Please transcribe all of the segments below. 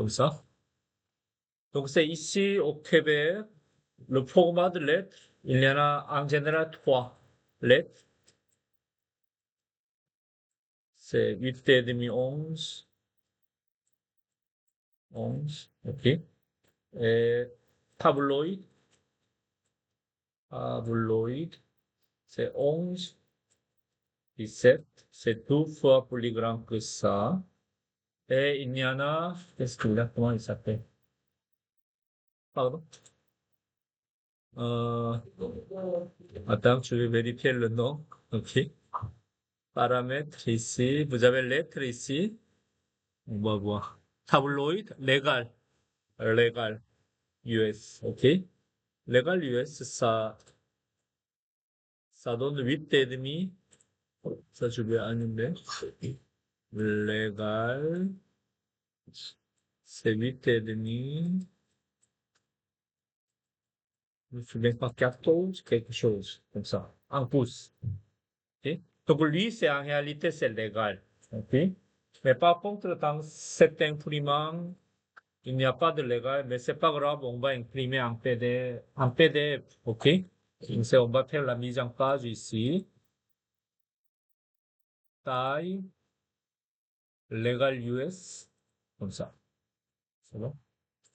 comme ça. Donc c'est ici au Québec, le format de lettres, il y en a en général 3 lettres. C'est 8 et demi, 11. 11, ok. Et tabloïd, c'est 11, 17. C'est 2 fois plus grand que ça. Et il y en a, qu'est-ce qu'il a, comment il s'appelle? Pardon? Euh, attends, je vais vérifier le nom. Ok. Paramètres ici. Vous avez lettres ici. On va voir. Tabloïd, légal, US. Ok. Légal US, ça donne 8 et demi. Ça, je vais annuler. Légal, c'est 8 et demi. Je me souviens pas, 14, quelque chose comme ça. En pouces. Ok. Donc, lui, c'est en réalité, c'est légal. Ok. Mais par contre, dans cette imprimante, il n'y a pas de légal, mais c'est pas grave, on va imprimer en PDF, ok? Donc, on va faire la mise en page ici. Taille, légal US, comme ça. C'est bon?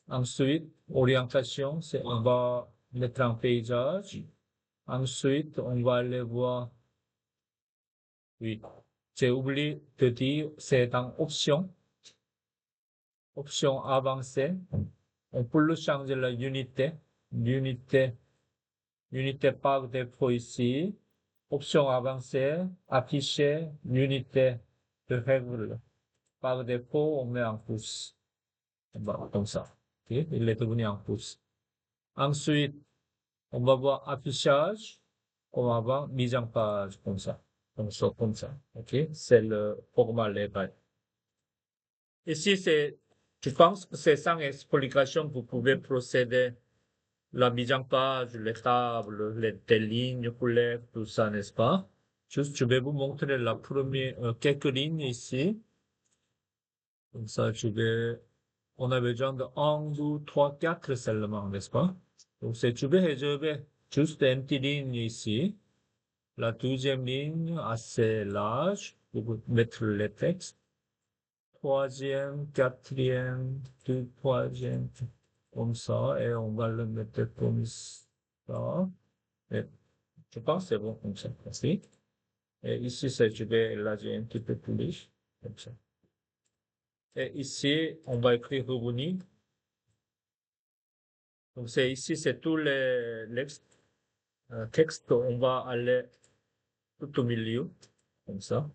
Ensuite, orientation, c'est, on va mettre en paysage. Ensuite, on va aller voir, oui, j'ai oublié de dire, c'est dans option, option avancée. On peut le changer la l'unité, unité par défaut ici. Option avancée, afficher l'unité de règle. Par défaut, on met en pouces. Voilà, comme ça. Ok, il est devenu en pouces. Ensuite, on va voir affichage. On va voir mise en page, comme ça. Comme ça. OK? C'est le format légal. Ici, je pense que c'est sans explication que vous pouvez procéder. La mise en page, les tables, les lignes, couleurs, tout ça, n'est-ce pas? Juste, je vais vous montrer la première, quelques lignes ici. Comme ça, on a besoin de 1, 2, 3, 4 seulement, n'est-ce pas? Donc, je vais réserver juste une petite ligne ici. La deuxième ligne, assez large, pour mettre les textes. Troisième, quatrième, troisième, comme ça, et on va le mettre comme ça. Et je pense que c'est bon comme ça. Merci. Et ici, je vais élargir un petit peu plus, comme ça. Et ici, on va écrire revenu. Donc, ici, c'est tous les textes. On va aller tout au milieu, comme ça.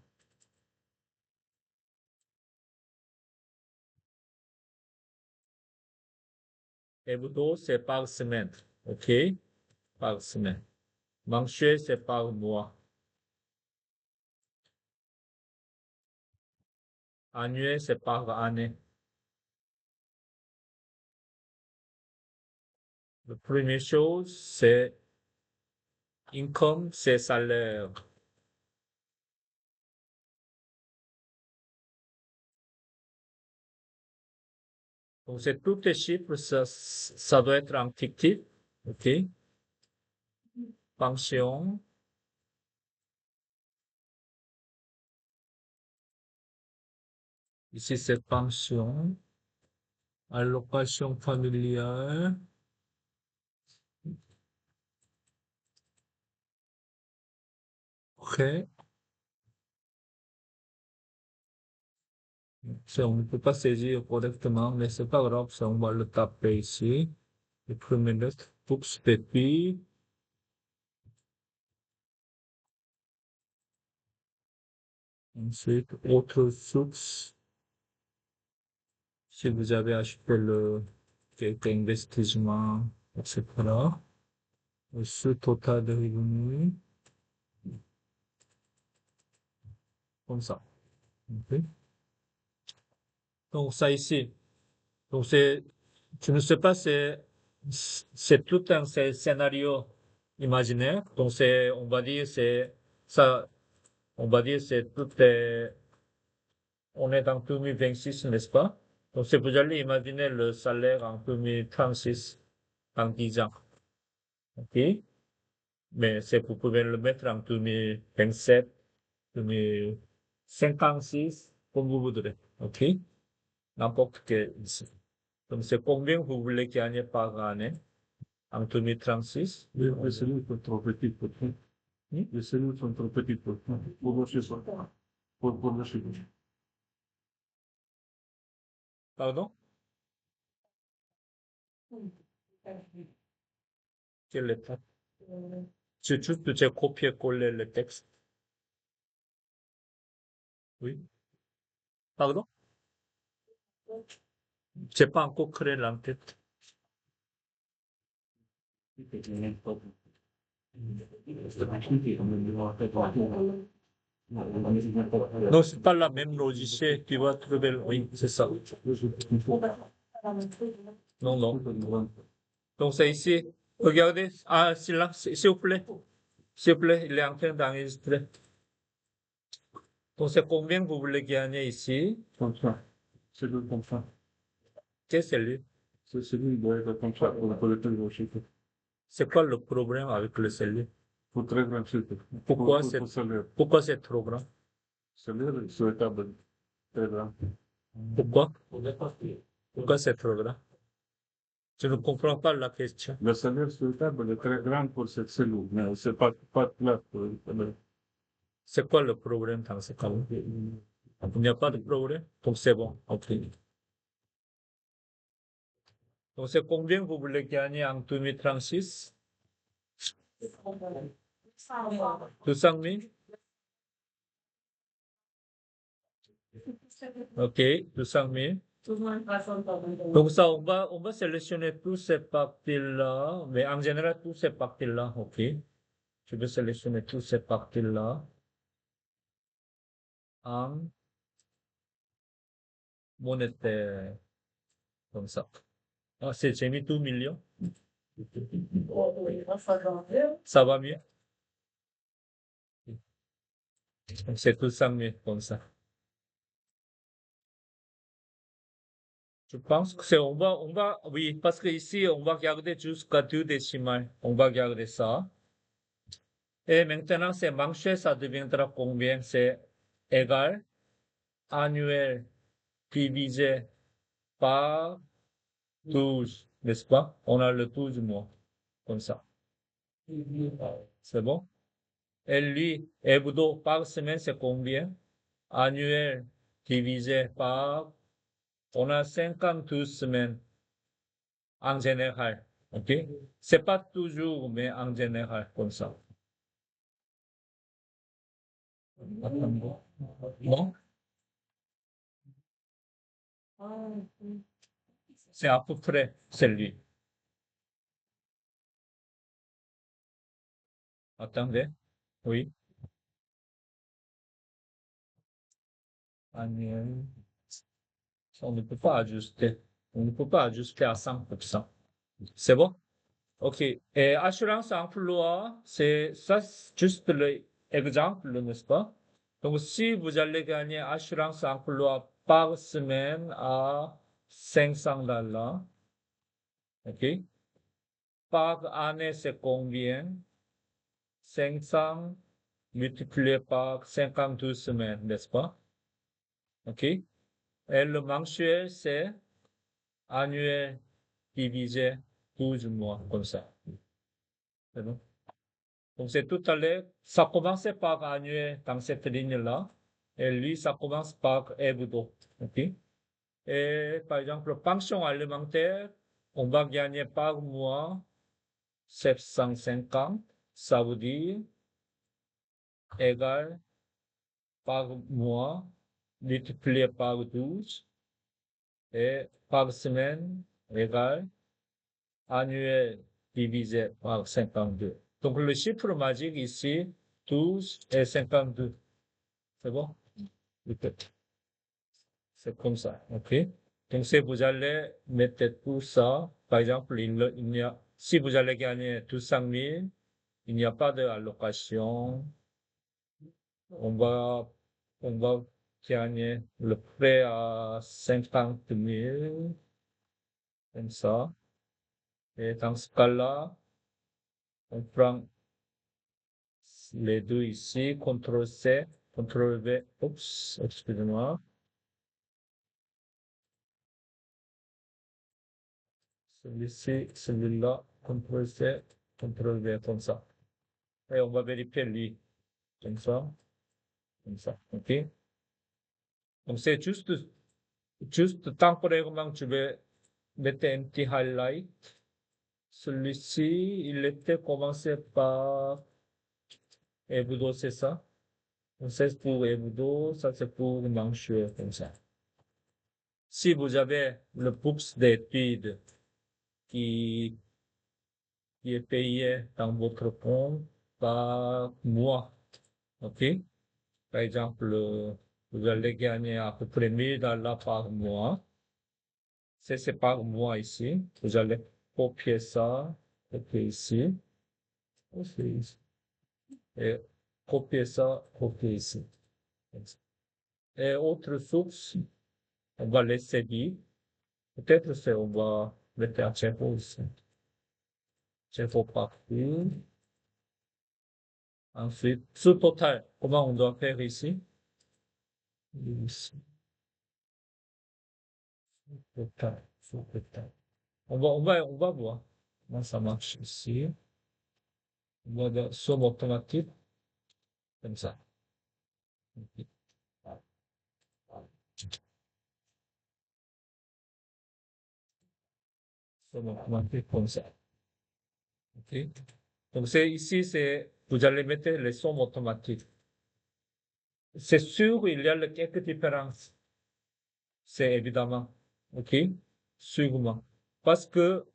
Hebdo, c'est par semaine. OK? Par semaine. Mensuel, c'est par mois. Annuel, c'est par année. La première chose, c'est income, c'est salaire. Donc, c'est tous les chiffres, ça doit être en fictif. OK? Pension. Ici, c'est pension. Allocation familiale. OK. On ne peut pas saisir correctement, mais c'est pas grave, ça, on va le taper ici. Le premier lettre, books, PP. Ensuite, autre source. Si vous avez acheté quelques investissements, etc. Ce total de revenus, comme ça. Ok. Donc, ça ici. Donc, je ne sais pas, c'est tout un scénario imaginaire. Donc, on va dire, c'est ça, on va dire, c'est tout on est en 2026, n'est-ce pas? Donc, si vous allez imaginer le salaire en 2036 en 10 ans. OK? Mais vous pouvez le mettre en 2027, 2056, comme vous voudrez. OK? N'importe quel. Donc, c'est combien vous voulez gagner par année en 2036? Les cellules sont trop petites pour ça. Hmm? Les cellules sont trop petites pour ça. Pour le chiffre. Pour le chiffre. Pardon? Quelle étape? C'est juste de copier-coller le texte. Oui. Pardon? J'ai pas encore créé l'entête. Non, c'est pas la même logiciel qui va trouver oui, c'est ça. Non, non. Donc, c'est ici. Regardez. Ah, silence, s'il vous plaît. S'il vous plaît, il est en train d'enregistrer. Donc, c'est combien vous voulez gagner ici? Comme ça. Cellule comme ça. Qu'est-ce que c'est lui? C'est celui qui doit être comme ça pour collecter le chiffre. C'est quoi le problème avec le cellule? Pour très grand chiffre. Pourquoi c'est trop grand? Cellule souhaitable. Très grand. Pourquoi? Pourquoi c'est trop grand? Je ne comprends pas la question. Le salaire souhaitable est très grand pour cette cellule, mais c'est pas plat. C'est quoi le problème dans ce cas-là? Il n'y a pas de problème? Donc c'est bon. OK. Donc c'est combien vous voulez gagner en 2036? 200 000? OK, 200 000. Donc ça, on va sélectionner toutes ces parties-là, mais en général, toutes ces parties-là, OK. Je vais sélectionner toutes ces parties-là en monétaire, comme ça. Ah, j'ai mis 2 millions. Ça va mieux? Donc c'est 200 000 comme ça. Je pense que oui, parce que ici, on va garder jusqu'à 2 décimales. On va garder ça. Et maintenant, c'est mensuel, ça deviendra combien? C'est égal annuel divisé par 12, n'est-ce pas? On a le 12 mois, comme ça. C'est bon? Et lui, hebdo par semaine, c'est combien? Annuel divisé par, on a 52 semaines en général. OK? C'est pas toujours, mais en général, comme ça. Non? C'est à peu près celui. Attendez. Oui. Annuel. On ne peut pas ajuster. On ne peut pas ajuster à 100%. C'est bon? OK. Et assurance emploi, c'est ça, c'est juste l'exemple, n'est-ce pas? Donc, si vous allez gagner assurance emploi par semaine à $500, OK? Par année, c'est combien? 500 multiplié par 52 semaines, n'est-ce pas? OK? Et le mensuel, c'est annuel divisé 12 mois, comme ça. C'est bon? Donc, c'est tout à l'heure, ça commençait par annuel dans cette ligne-là, et lui, ça commence par hebdo. OK? Et par exemple, pension alimentaire, on va gagner par mois 750, ça veut dire égal par mois multiplié par 12 et par semaine égal annuel divisé par 52. Donc le chiffre magique ici, 12 et 52. C'est bon? C'est comme ça. OK? Donc si vous allez mettre tout ça, par exemple, si vous allez gagner 200 000, il n'y a pas d'allocation. On va gagner le prêt à 50 000, comme ça. Et dans ce cas-là, on prend les deux ici, CTRL-C, CTRL-V, oups, excusez-moi. Celui-ci, celui-là, CTRL-C, CTRL-V, comme ça. Et on va vérifier lui, comme ça, ok? Donc c'est juste temporairement, je vais mettre un petit highlight. Celui-ci, il était commencé par hebdo, c'est ça? Donc, c'est pour hebdo, ça c'est pour mensuel, comme ça. Si vous avez le bourse d'études qui, qui est payé dans votre compte par mois, ok? Par exemple, vous allez gagner à peu près 1 000 $ par mois. C'est par mois ici. Vous allez copier ici, copier ici, et copier ici. Et autre source, on va laisser dire. Peut-être c'est, on va mettre un Tcheco ici. Tcheco partout. Ensuite, ce total, comment on doit faire ici? Ici. Total, total. On va voir comment ça marche ici. On va dans somme automatique, comme ça. Somme automatique, comme ça. Ok? Donc, ici, vous allez mettre les sommes automatiques. C'est sûr, il y a quelques différences. C'est évidemment. OK? Sûrement. Parce que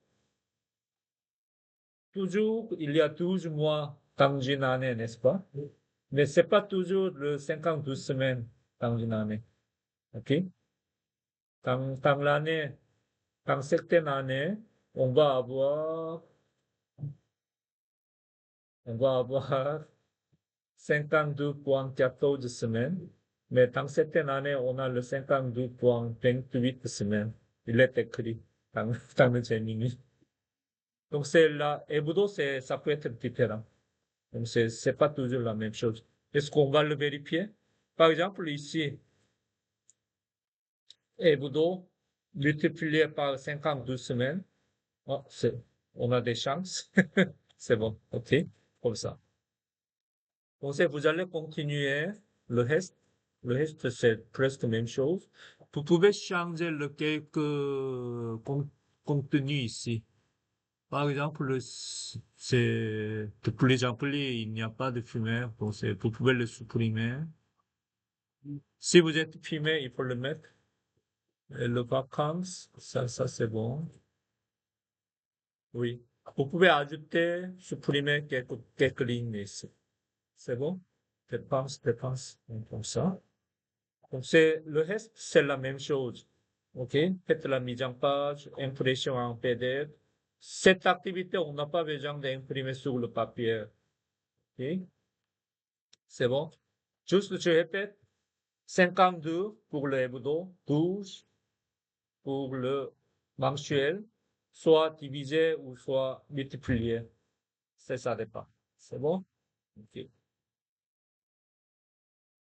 toujours, il y a 12 mois dans une année, n'est-ce pas? Mais c'est pas toujours le 52 semaines dans une année. OK? Dans l'année, dans certaines années, on va avoir, on va avoir 52,14 semaines. Mais dans certaines années, on a le 52,28 semaines. Il est écrit dans le Gemini. Donc, c'est là, hebdo, ça peut être différent. Donc, c'est pas toujours la même chose. Est-ce qu'on va le vérifier? Par exemple, ici, hebdo multiplié par 52 semaines. Oh, on a des chances. C'est bon. OK. Comme ça. Donc, vous allez continuer le reste. Le reste, c'est presque la même chose. Vous pouvez changer le quelques contenu ici. Par exemple, pour les employés, il n'y a pas de fumeur, donc vous pouvez le supprimer. Si vous êtes fumé, il faut le mettre. Et le vacances, ça c'est bon. Oui. Vous pouvez ajouter, supprimer quelques lignes ici. C'est bon? Dépense, donc comme ça. Donc le reste, c'est la même chose. OK? Faites la mise en page, impression en PDF. Cette activité, on n'a pas besoin d'imprimer sur le papier. OK? C'est bon? Juste, je répète, 52 pour le hebdo, 12 pour le mensuel, soit divisé ou soit multiplié. C'est ça dépend. C'est bon? OK.